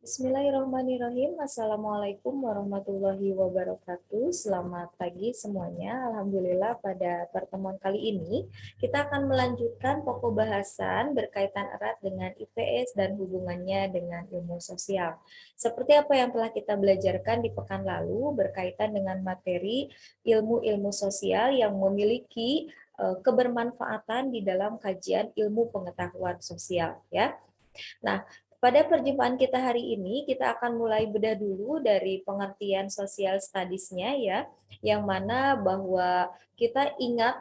Bismillahirrahmanirrahim. Assalamualaikum warahmatullahi wabarakatuh. Selamat pagi semuanya. Alhamdulillah pada pertemuan kali ini kita akan melanjutkan pokok bahasan berkaitan erat dengan IPS dan hubungannya dengan ilmu sosial. Seperti apa yang telah kita belajarkan di pekan lalu berkaitan dengan materi ilmu-ilmu sosial yang memiliki kebermanfaatan di dalam kajian ilmu pengetahuan sosial ya. Nah, pada perjumpaan kita hari ini, kita akan mulai bedah dulu dari pengertian social studies-nya ya, yang mana bahwa kita ingat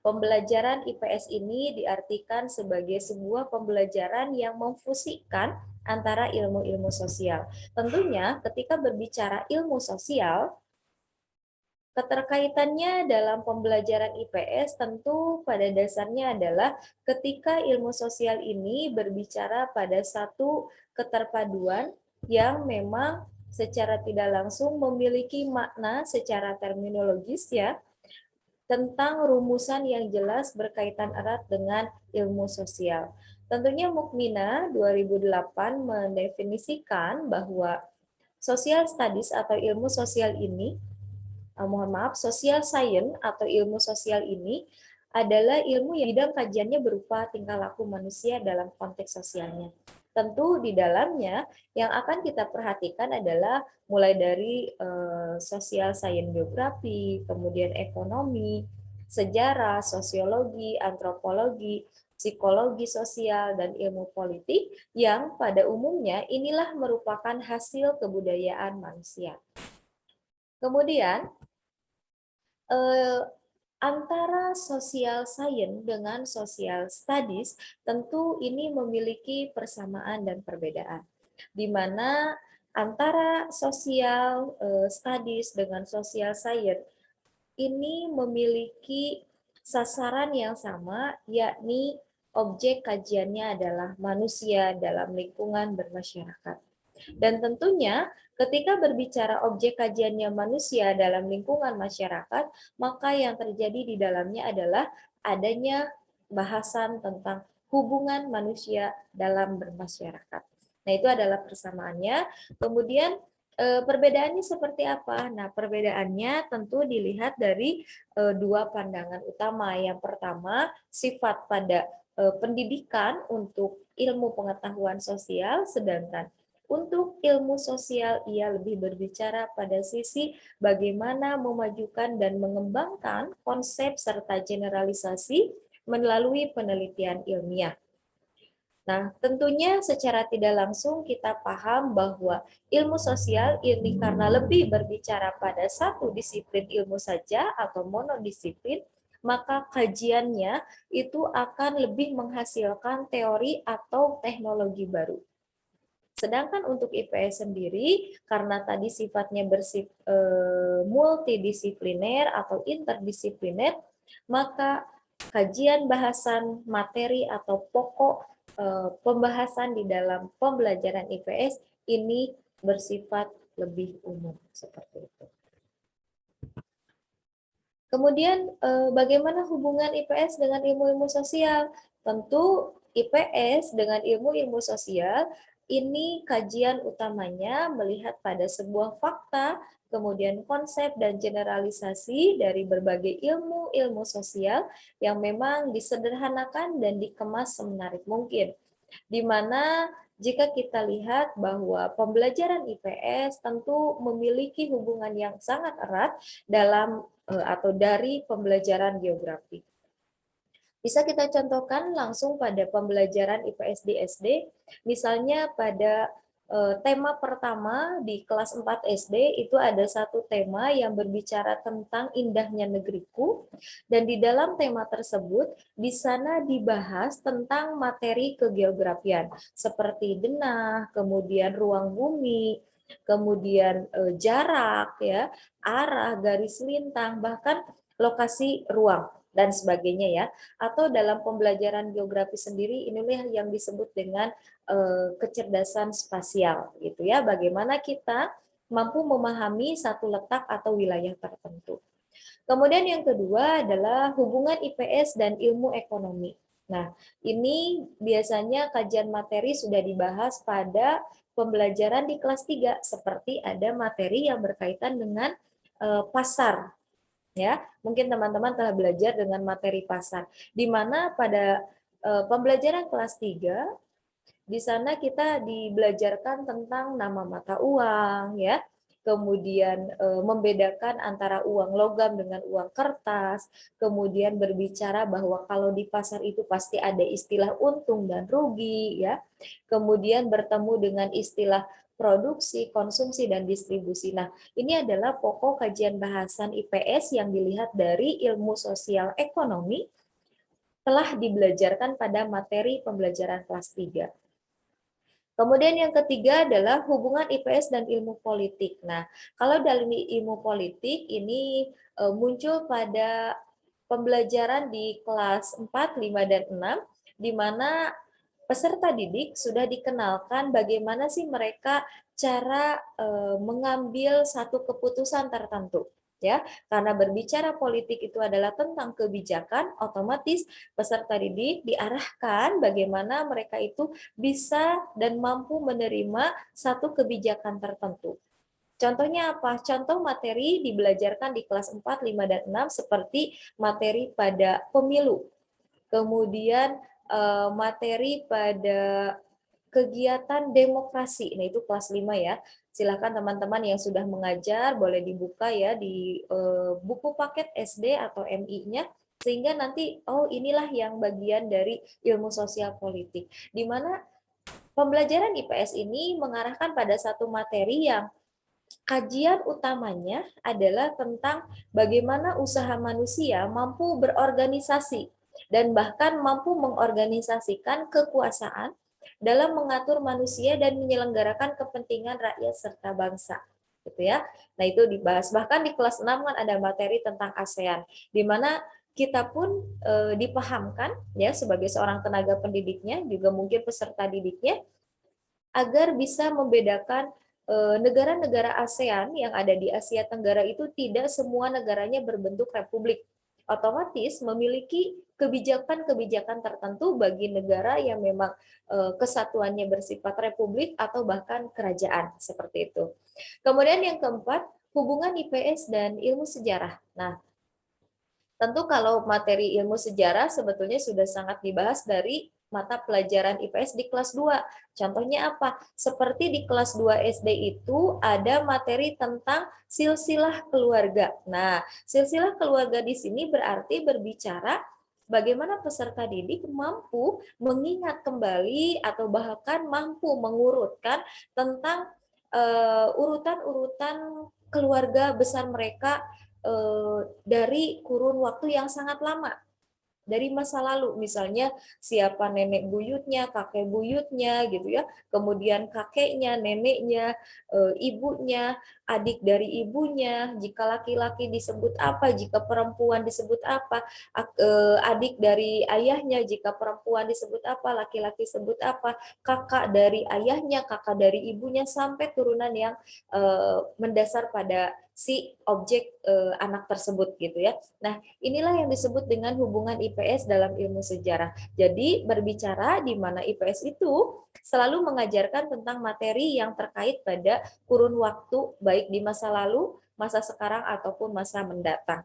pembelajaran IPS ini diartikan sebagai sebuah pembelajaran yang memfusikan antara ilmu-ilmu sosial. Tentunya ketika berbicara ilmu sosial, keterkaitannya dalam pembelajaran IPS tentu pada dasarnya adalah ketika ilmu sosial ini berbicara pada satu keterpaduan yang memang secara tidak langsung memiliki makna secara terminologis ya, tentang rumusan yang jelas berkaitan erat dengan ilmu sosial. Tentunya Mukmina 2008 mendefinisikan bahwa social studies atau ilmu sosial ini social science atau ilmu sosial ini adalah ilmu yang bidang kajiannya berupa tingkah laku manusia dalam konteks sosialnya. Tentu di dalamnya yang akan kita perhatikan adalah mulai dari sosial science geografi, kemudian ekonomi, sejarah, sosiologi, antropologi, psikologi sosial, dan ilmu politik yang pada umumnya inilah merupakan hasil kebudayaan manusia. Kemudian, antara social science dengan social studies tentu ini memiliki persamaan dan perbedaan, di mana antara social studies dengan social science ini memiliki sasaran yang sama, yakni objek kajiannya adalah manusia dalam lingkungan bermasyarakat. Dan tentunya ketika berbicara objek kajiannya manusia dalam lingkungan masyarakat, maka yang terjadi di dalamnya adalah adanya bahasan tentang hubungan manusia dalam bermasyarakat. Nah, itu adalah persamaannya. Kemudian perbedaannya seperti apa? Nah, perbedaannya tentu dilihat dari dua pandangan utama. Yang pertama, sifat pada pendidikan untuk ilmu pengetahuan sosial, sedangkan untuk ilmu sosial, ia lebih berbicara pada sisi bagaimana memajukan dan mengembangkan konsep serta generalisasi melalui penelitian ilmiah. Nah, tentunya secara tidak langsung kita paham bahwa ilmu sosial ini karena lebih berbicara pada satu disiplin ilmu saja atau monodisiplin, maka kajiannya itu akan lebih menghasilkan teori atau teknologi baru. Sedangkan untuk IPS sendiri, karena tadi sifatnya multidisipliner atau interdisipliner, maka kajian bahasan materi atau pokok pembahasan di dalam pembelajaran IPS ini bersifat lebih umum seperti itu. Kemudian bagaimana hubungan IPS dengan ilmu-ilmu sosial? Tentu IPS dengan ilmu-ilmu sosial ini kajian utamanya melihat pada sebuah fakta, kemudian konsep dan generalisasi dari berbagai ilmu-ilmu sosial yang memang disederhanakan dan dikemas semenarik mungkin. Di mana jika kita lihat bahwa pembelajaran IPS tentu memiliki hubungan yang sangat erat dalam atau dari pembelajaran geografi. Bisa kita contohkan langsung pada pembelajaran IPS di SD, misalnya pada tema pertama di kelas 4 SD itu ada satu tema yang berbicara tentang indahnya negeriku, dan di dalam tema tersebut di sana dibahas tentang materi kegeografian seperti denah, kemudian ruang bumi, kemudian jarak ya, arah, garis lintang, bahkan lokasi ruang dan sebagainya ya. Atau dalam pembelajaran geografi sendiri inilah yang disebut dengan kecerdasan spasial gitu ya. Bagaimana kita mampu memahami satu letak atau wilayah tertentu. Kemudian yang kedua adalah hubungan IPS dan ilmu ekonomi. Nah, ini biasanya kajian materi sudah dibahas pada pembelajaran di kelas 3, seperti ada materi yang berkaitan dengan pasar. Ya, mungkin teman-teman telah belajar dengan materi pasar, di mana pada pembelajaran kelas 3 di sana kita dibelajarkan tentang nama mata uang, ya, kemudian membedakan antara uang logam dengan uang kertas, kemudian berbicara bahwa kalau di pasar itu pasti ada istilah untung dan rugi, ya, kemudian bertemu dengan istilah produksi, konsumsi, dan distribusi. Nah, ini adalah pokok kajian bahasan IPS yang dilihat dari ilmu sosial ekonomi telah dibelajarkan pada materi pembelajaran kelas 3. Kemudian yang ketiga adalah hubungan IPS dan ilmu politik. Nah, kalau dalam ilmu politik ini muncul pada pembelajaran di kelas 4, 5, dan 6, di mana peserta didik sudah dikenalkan bagaimana sih mereka cara mengambil satu keputusan tertentu. Ya, karena berbicara politik itu adalah tentang kebijakan, otomatis peserta didik diarahkan bagaimana mereka itu bisa dan mampu menerima satu kebijakan tertentu. Contohnya apa? Contoh materi dibelajarkan di kelas 4, 5, dan 6 seperti materi pada pemilu. Kemudian materi pada kegiatan demokrasi. Nah, itu kelas 5 ya. Silakan teman-teman yang sudah mengajar boleh dibuka ya di buku paket SD atau MI-nya, sehingga nanti inilah yang bagian dari ilmu sosial politik, di mana pembelajaran IPS ini mengarahkan pada satu materi yang kajian utamanya adalah tentang bagaimana usaha manusia mampu berorganisasi dan bahkan mampu mengorganisasikan kekuasaan dalam mengatur manusia dan menyelenggarakan kepentingan rakyat serta bangsa. Gitu ya. Nah, itu dibahas. Bahkan di kelas 6 kan ada materi tentang ASEAN, di mana kita pun dipahamkan ya sebagai seorang tenaga pendidiknya, juga mungkin peserta didiknya, agar bisa membedakan negara-negara ASEAN yang ada di Asia Tenggara itu tidak semua negaranya berbentuk republik. Otomatis memiliki kebijakan-kebijakan tertentu bagi negara yang memang kesatuannya bersifat republik atau bahkan kerajaan, seperti itu. Kemudian yang keempat, hubungan IPS dan ilmu sejarah. Nah, tentu kalau materi ilmu sejarah sebetulnya sudah sangat dibahas dari mata pelajaran IPS di kelas 2. Contohnya apa? Seperti di kelas 2 SD itu ada materi tentang silsilah keluarga. Nah, silsilah keluarga di sini berarti berbicara bagaimana peserta didik mampu mengingat kembali atau bahkan mampu mengurutkan tentang urutan-urutan keluarga besar mereka dari kurun waktu yang sangat lama, dari masa lalu, misalnya siapa nenek buyutnya, kakek buyutnya gitu ya, kemudian kakeknya, neneknya, ibunya, adik dari ibunya, jika laki-laki disebut apa, jika perempuan disebut apa, adik dari ayahnya, jika perempuan disebut apa, laki-laki sebut apa, kakak dari ayahnya, kakak dari ibunya, sampai turunan yang mendasar pada si objek anak tersebut gitu ya. Nah, inilah yang disebut dengan hubungan IPS dalam ilmu sejarah. Jadi berbicara di mana IPS itu selalu mengajarkan tentang materi yang terkait pada kurun waktu baik di masa lalu, masa sekarang ataupun masa mendatang.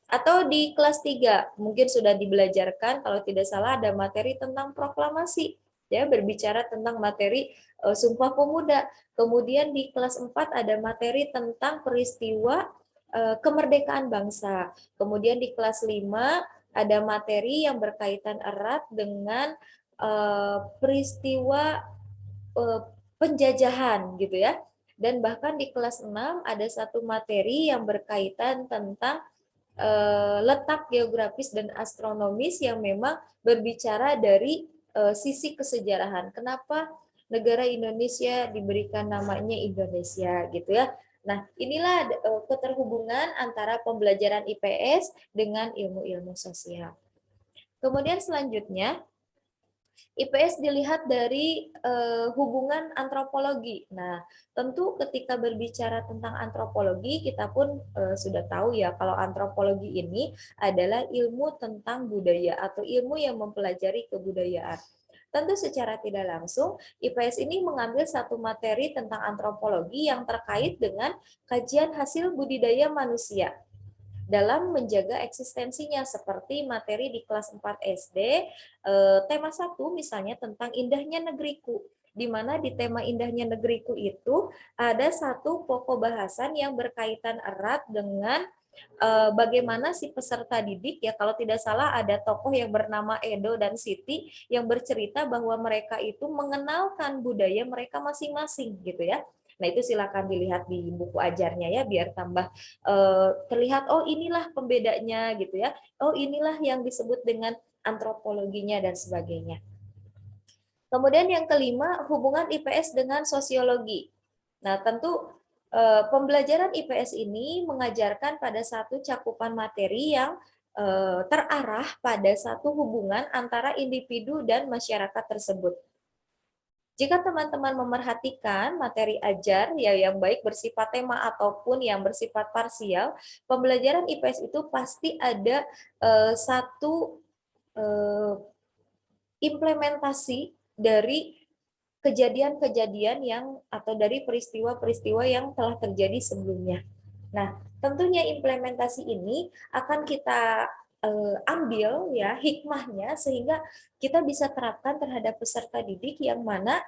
Atau di kelas 3 mungkin sudah dibelajarkan, kalau tidak salah ada materi tentang proklamasi, ya, berbicara tentang materi Sumpah Pemuda. Kemudian di kelas 4 ada materi tentang peristiwa kemerdekaan bangsa. Kemudian di kelas 5 ada materi yang berkaitan erat dengan peristiwa penjajahan gitu ya. Dan bahkan di kelas 6 ada satu materi yang berkaitan tentang letak geografis dan astronomis yang memang berbicara dari sisi kesejarahan. Kenapa negara Indonesia diberikan namanya Indonesia gitu ya. Nah, inilah keterhubungan antara pembelajaran IPS dengan ilmu-ilmu sosial. Kemudian selanjutnya IPS dilihat dari hubungan antropologi. Nah, tentu ketika berbicara tentang antropologi, kita pun sudah tahu ya kalau antropologi ini adalah ilmu tentang budaya atau ilmu yang mempelajari kebudayaan. Tentu secara tidak langsung, IPS ini mengambil satu materi tentang antropologi yang terkait dengan kajian hasil budidaya manusia dalam menjaga eksistensinya, seperti materi di kelas 4 SD, tema 1 misalnya tentang indahnya negeriku, di mana di tema indahnya negeriku itu ada satu pokok bahasan yang berkaitan erat dengan bagaimana si peserta didik, ya kalau tidak salah ada tokoh yang bernama Edo dan Siti yang bercerita bahwa mereka itu mengenalkan budaya mereka masing-masing gitu ya. Nah, itu silakan dilihat di buku ajarnya ya, biar tambah terlihat, oh inilah pembedanya gitu ya, oh inilah yang disebut dengan antropologinya dan sebagainya. Kemudian yang kelima, hubungan IPS dengan sosiologi. Nah, tentu pembelajaran IPS ini mengajarkan pada satu cakupan materi yang terarah pada satu hubungan antara individu dan masyarakat tersebut. Jika teman-teman memerhatikan materi ajar ya yang baik bersifat tema ataupun yang bersifat parsial, pembelajaran IPS itu pasti ada satu implementasi dari kejadian-kejadian yang atau dari peristiwa-peristiwa yang telah terjadi sebelumnya. Nah, tentunya implementasi ini akan kita ambil ya hikmahnya sehingga kita bisa terapkan terhadap peserta didik yang mana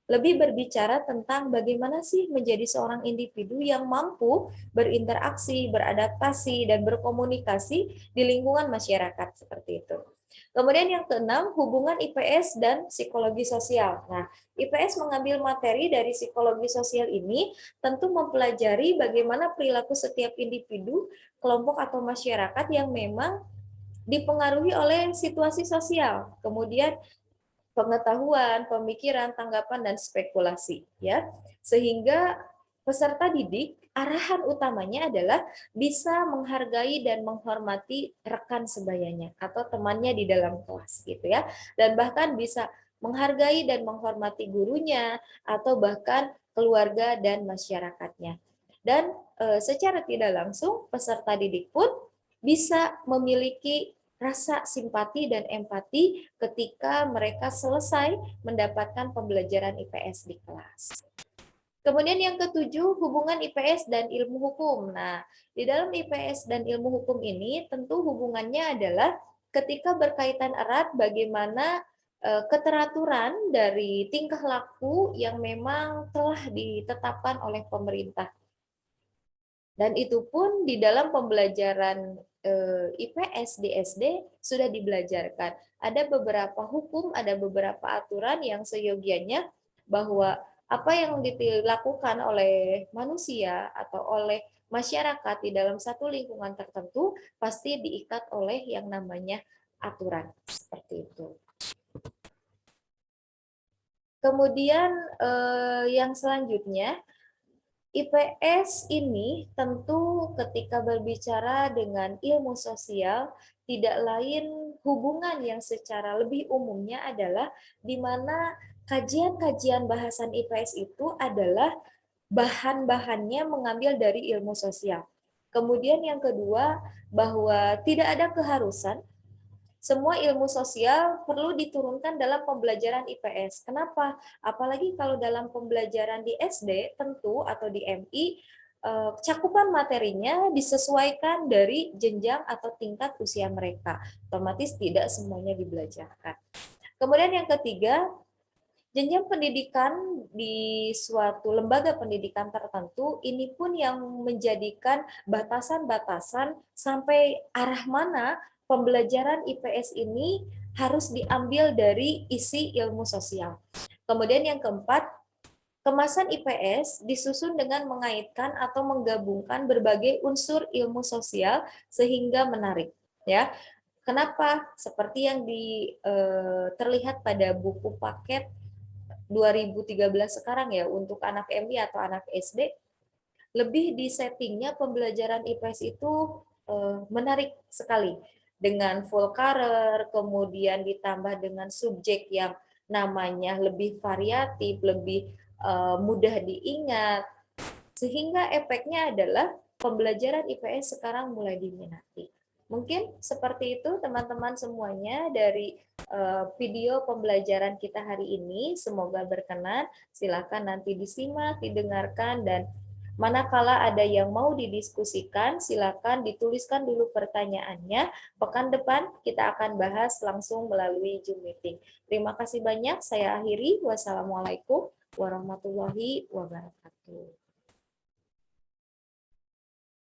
lebih berbicara tentang bagaimana sih menjadi seorang individu yang mampu berinteraksi, beradaptasi, dan berkomunikasi di lingkungan masyarakat seperti itu. Kemudian yang keenam, hubungan IPS dan psikologi sosial. Nah, IPS mengambil materi dari psikologi sosial ini tentu mempelajari bagaimana perilaku setiap individu, kelompok atau masyarakat yang memang dipengaruhi oleh situasi sosial. Kemudian pengetahuan, pemikiran, tanggapan, dan spekulasi, ya. Sehingga peserta didik arahan utamanya adalah bisa menghargai dan menghormati rekan sebayanya atau temannya di dalam kelas, gitu ya. Dan bahkan bisa menghargai dan menghormati gurunya atau bahkan keluarga dan masyarakatnya. Dan secara tidak langsung peserta didik pun bisa memiliki rasa simpati dan empati ketika mereka selesai mendapatkan pembelajaran IPS di kelas. Kemudian yang ketujuh, hubungan IPS dan ilmu hukum. Nah, di dalam IPS dan ilmu hukum ini tentu hubungannya adalah ketika berkaitan erat bagaimana keteraturan dari tingkah laku yang memang telah ditetapkan oleh pemerintah. Dan itu pun di dalam pembelajaran IPS di SD sudah dibelajarkan. Ada beberapa hukum, ada beberapa aturan yang seyogianya bahwa apa yang dilakukan oleh manusia atau oleh masyarakat di dalam satu lingkungan tertentu pasti diikat oleh yang namanya aturan. Seperti itu. Kemudian yang selanjutnya, IPS ini tentu ketika berbicara dengan ilmu sosial tidak lain hubungan yang secara lebih umumnya adalah di mana kajian-kajian bahasan IPS itu adalah bahan-bahannya mengambil dari ilmu sosial. Kemudian yang kedua, bahwa tidak ada keharusan semua ilmu sosial perlu diturunkan dalam pembelajaran IPS. Kenapa? Apalagi kalau dalam pembelajaran di SD tentu atau di MI, cakupan materinya disesuaikan dari jenjang atau tingkat usia mereka. Otomatis tidak semuanya dibelajarkan. Kemudian yang ketiga, jenjang pendidikan di suatu lembaga pendidikan tertentu ini pun yang menjadikan batasan-batasan sampai arah mana pembelajaran IPS ini harus diambil dari isi ilmu sosial. Kemudian yang keempat, kemasan IPS disusun dengan mengaitkan atau menggabungkan berbagai unsur ilmu sosial sehingga menarik. Ya, kenapa? Seperti yang terlihat pada buku paket 2013 sekarang ya untuk anak MI atau anak SD, lebih di settingnya pembelajaran IPS itu menarik sekali. dengan full color, kemudian ditambah dengan subjek yang namanya lebih variatif, lebih mudah diingat, sehingga efeknya adalah pembelajaran IPS sekarang mulai diminati. Mungkin seperti itu teman-teman semuanya dari video pembelajaran kita hari ini. Semoga berkenan. Silakan nanti disimak, didengarkan, dan manakala ada yang mau didiskusikan, silakan dituliskan dulu pertanyaannya. Pekan depan kita akan bahas langsung melalui Zoom meeting. Terima kasih banyak. Saya akhiri. Wassalamualaikum warahmatullahi wabarakatuh.